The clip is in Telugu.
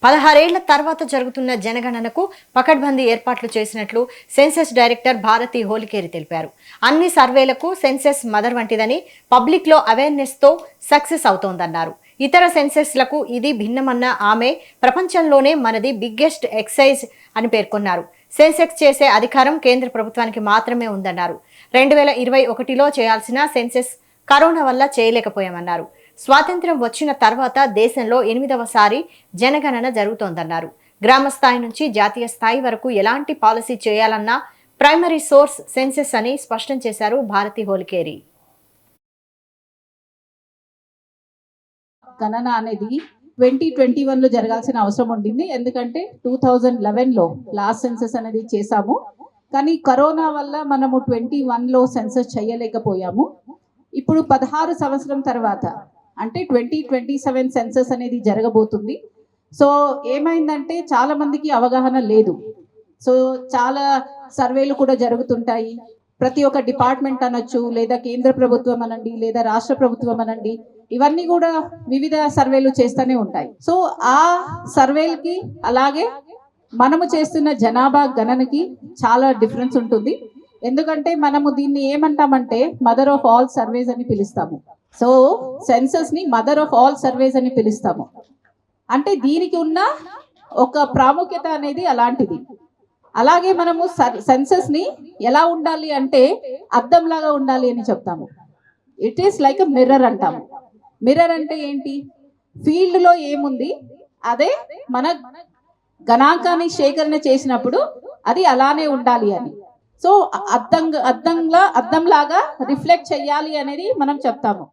16 ఏళ్ల తర్వాత జరుగుతున్న జనగణనకు పకడ్బందీ ఏర్పాట్లు చేసినట్లు సెన్సస్ డైరెక్టర్ భారతి హోలికేరి తెలిపారు. అన్ని సర్వేలకు సెన్సస్ మదర్ వంటిదని, పబ్లిక్ లో అవేర్నెస్ తో సక్సెస్ అవుతోందన్నారు. ఇతర సెన్సస్లకు ఇది భిన్నమన్న ఆమె, ప్రపంచంలోనే మనది బిగ్గెస్ట్ ఎక్సైజ్ అని పేర్కొన్నారు. సెన్సెక్స్ చేసే అధికారం కేంద్ర ప్రభుత్వానికి మాత్రమే ఉందన్నారు. 2021లో చేయాల్సిన సెన్సెస్ కరోనా వల్ల చేయలేకపోయామన్నారు. స్వాతంత్ర్యం వచ్చిన తర్వాత దేశంలో 8వసారి జనగణన జరుగుతోందన్నారు. గ్రామ స్థాయి నుంచి జాతీయ స్థాయి వరకు ఎలాంటి పాలసీ చేయాలన్నా ప్రైమరీ సోర్స్ సెన్సెస్ అని స్పష్టం చేశారు భారతి హోలికేరి. గణన అనేది 2021లో జరగాల్సిన అవసరం ఉండింది. ఎందుకంటే 2011లో లాస్ట్ సెన్సస్ అనేది చేశాము. కానీ కరోనా వల్ల మనము 21లో సెన్సస్ చేయలేకపోయాము. ఇప్పుడు 16 సంవత్సరం తర్వాత అంటే 2027 సెన్సస్ అనేది జరగబోతుంది. సో ఏమైందంటే చాలా మందికి అవగాహన లేదు. సో చాలా సర్వేలు కూడా జరుగుతుంటాయి. ప్రతి ఒక్క డిపార్ట్మెంట్ అనొచ్చు, లేదా కేంద్ర ప్రభుత్వం అనండి, లేదా రాష్ట్ర ప్రభుత్వం అనండి, ఇవన్నీ కూడా వివిధ సర్వేలు చేస్తూనే ఉంటాయి. సో ఆ సర్వేలకి అలాగే మనము చేస్తున్న జనాభా గణనకి చాలా డిఫరెన్స్ ఉంటుంది. ఎందుకంటే మనము దీన్ని ఏమంటామంటే మదర్ ఆఫ్ ఆల్ సర్వేస్ అని పిలుస్తాము. సో సెన్సస్ ని మదర్ ఆఫ్ ఆల్ సర్వేస్ అని పిలుస్తాము. అంటే దీనికి ఉన్న ఒక ప్రాముఖ్యత అనేది అలాంటిది. అలాగే మనము సెన్సస్ ని ఎలా ఉండాలి అంటే అద్దంలాగా ఉండాలి అని చెప్తాము. It is like a mirror అంటాము. మిర్రర్ అంటే ఏంటి? ఫీల్డ్ లో ఏముంది అదే మన గణాంకాన్ని సేకరణ చేసినప్పుడు అది అలానే ఉండాలి అని. సో అద్దంలాగా రిఫ్లెక్ట్ చేయాలి అనేది మనం చెప్తాము.